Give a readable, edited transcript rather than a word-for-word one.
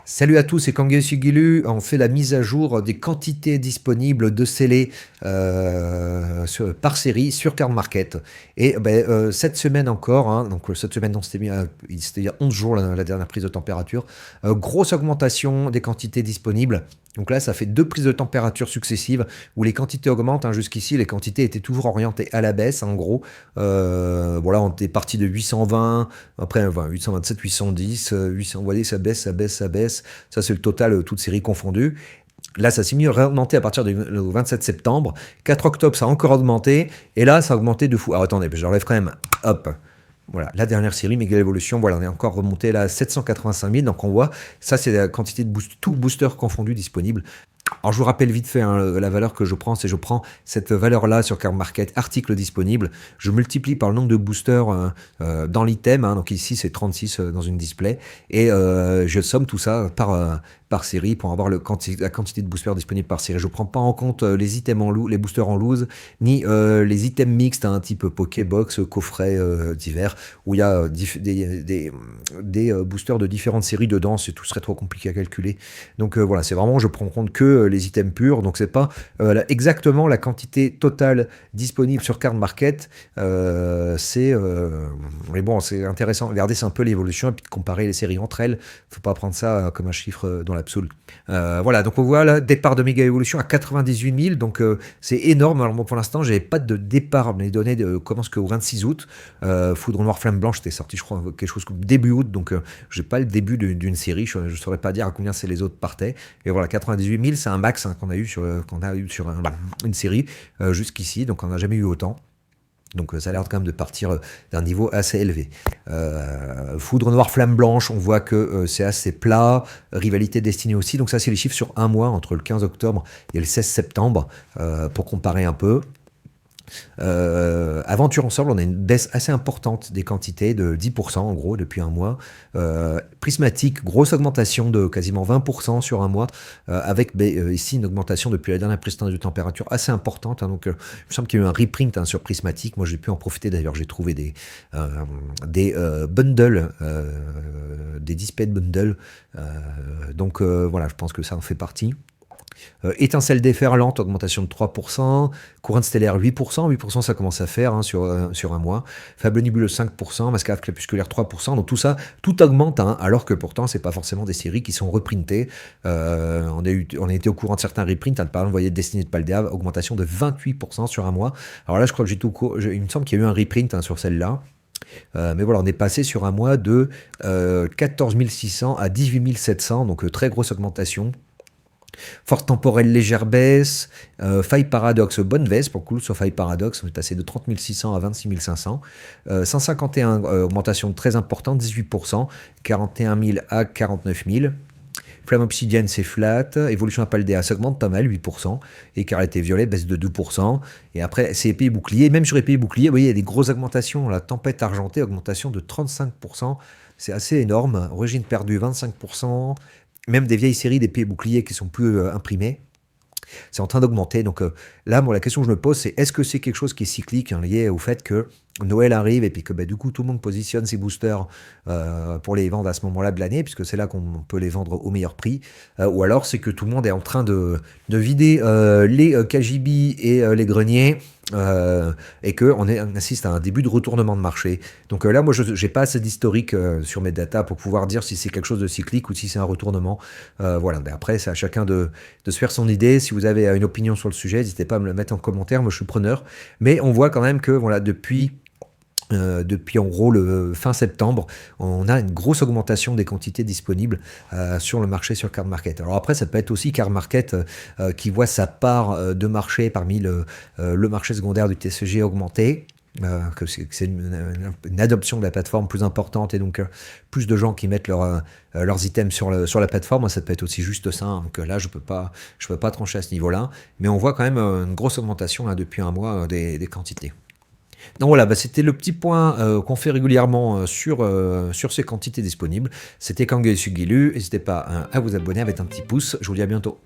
Salut à tous, c'est Kangai Sugilu. On fait la mise à jour des quantités disponibles de scellés par série sur Card Market. Et cette semaine encore, hein, donc cette semaine, c'était il y a 11 jours la dernière prise de température, grosse augmentation des quantités disponibles. Donc là, ça fait 2 prises de température successives où les quantités augmentent, hein. Jusqu'ici, les quantités étaient toujours orientées à la baisse, en gros. Voilà, on était parti de 820, après 827, 810, 800, vous voyez, ça baisse, ça baisse, ça baisse. Ça, c'est le total, toutes séries confondues. Là, ça s'est mis à réaugmenter à partir du 27 septembre. 4 octobre, ça a encore augmenté. Et là, ça a augmenté de fou. Alors attendez, je l'enlève quand même. Hop. Voilà, la dernière série, Mega Evolution, voilà, on est encore remonté là à 785 000. Donc on voit, ça c'est la quantité de tout booster confondu disponible. Alors je vous rappelle vite fait, hein, la valeur que je prends, c'est je prends cette valeur-là sur Card Market, article disponible, je multiplie par le nombre de boosters dans l'item, hein, donc ici c'est 36 dans une display, et je somme tout ça par série pour avoir la quantité de boosters disponibles par série. Je ne prends pas en compte les items les boosters en loose, ni les items mixtes, hein, type Pokébox, coffret divers, où il y a des boosters de différentes séries dedans, tout serait trop compliqué à calculer. Donc voilà, c'est vraiment, je prends en compte que les items purs, donc c'est pas exactement la quantité totale disponible sur Card Market. Mais bon, c'est intéressant, regardez, c'est un peu l'évolution et puis de comparer les séries entre elles. Faut pas prendre ça comme un chiffre dans l'absolu. Voilà, donc on voit là, départ de Mega Evolution à 98 000, donc c'est énorme. Alors bon, pour l'instant, j'avais pas de départ, mais les données commencent qu'au 26 août. Foudre Noire Flamme Blanche, c'était sorti, je crois, quelque chose comme début août, donc j'ai pas le début d'une série, je saurais pas dire à combien c'est les autres partaient. Et voilà, 98 000, c'est un max, hein, qu'on a eu sur une série jusqu'ici, donc on n'a jamais eu autant. Donc ça a l'air quand même de partir d'un niveau assez élevé. Foudre Noire Flamme Blanche, on voit que c'est assez plat. Rivalité Destinée aussi, donc ça c'est les chiffres sur un mois, entre le 15 octobre et le 16 septembre, pour comparer un peu. Aventure Ensemble, on a une baisse assez importante des quantités de 10% en gros depuis un mois. Prismatique, grosse augmentation de quasiment 20% sur un mois, avec ici une augmentation depuis la dernière prise de température assez importante, hein. Donc il me semble qu'il y a eu un reprint, hein, sur Prismatique. Moi j'ai pu en profiter, d'ailleurs j'ai trouvé des bundles, des displays de bundles, donc voilà, je pense que ça en fait partie. Étincelle déferlante, augmentation de 3%, couronne stellaire 8%, 8% ça commence à faire, hein, sur un mois, faible nébuleuse 5%, mascarade crépusculaire 3%, donc tout ça, tout augmente, hein, alors que pourtant c'est pas forcément des séries qui sont reprintées. On a été au courant de certains reprints, hein, par exemple, vous voyez Destinée de Paldea, augmentation de 28% sur un mois. Alors là je crois que il me semble qu'il y a eu un reprint, hein, sur celle-là. Mais voilà, on est passé sur un mois de 14 600 à 18 700, donc très grosse augmentation. Force temporelle légère baisse, faille paradoxe bonne baisse pour le coup. Sur faille paradoxe, on est passé de 30 600 à 26 500. 151, augmentation très importante, 18%, 41 000 à 49 000. Flamme obsidienne, c'est flat. Évolution à Paldea, ça augmente pas mal, 8%. Écarlate violet, baisse de 2%. Et après, c'est épée et bouclier. Même sur épée et bouclier, vous voyez, il y a des grosses augmentations. La tempête argentée, augmentation de 35%. C'est assez énorme. Origine perdue, 25%. Même des vieilles séries d'épées et boucliers qui sont plus imprimées, c'est en train d'augmenter. Donc là, moi, la question que je me pose, c'est est-ce que c'est quelque chose qui est cyclique, hein, lié au fait que Noël arrive et puis que du coup tout le monde positionne ses boosters pour les vendre à ce moment-là de l'année, puisque c'est là qu'on peut les vendre au meilleur prix, ou alors c'est que tout le monde est en train de vider les KGB et les greniers, et qu'on assiste à un début de retournement de marché. Donc là, moi, je n'ai pas assez d'historique sur mes datas pour pouvoir dire si c'est quelque chose de cyclique ou si c'est un retournement. Voilà. Mais après, c'est à chacun de se faire son idée. Si vous avez une opinion sur le sujet, n'hésitez pas à me le mettre en commentaire. Moi, je suis preneur. Mais on voit quand même que voilà, depuis en gros le fin septembre, on a une grosse augmentation des quantités disponibles sur le marché, sur Card Market. Alors après, ça peut être aussi Card Market qui voit sa part de marché parmi le marché secondaire du TCG augmenter. Que c'est une adoption de la plateforme plus importante et donc plus de gens qui mettent leurs items sur la plateforme. Ça peut être aussi juste ça, hein. Donc là, je peux pas trancher à ce niveau-là, mais on voit quand même une grosse augmentation là, depuis un mois des quantités. Donc voilà, c'était le petit point qu'on fait régulièrement sur ces quantités disponibles. C'était Kangai Sugilu. N'hésitez pas à vous abonner avec un petit pouce. Je vous dis à bientôt.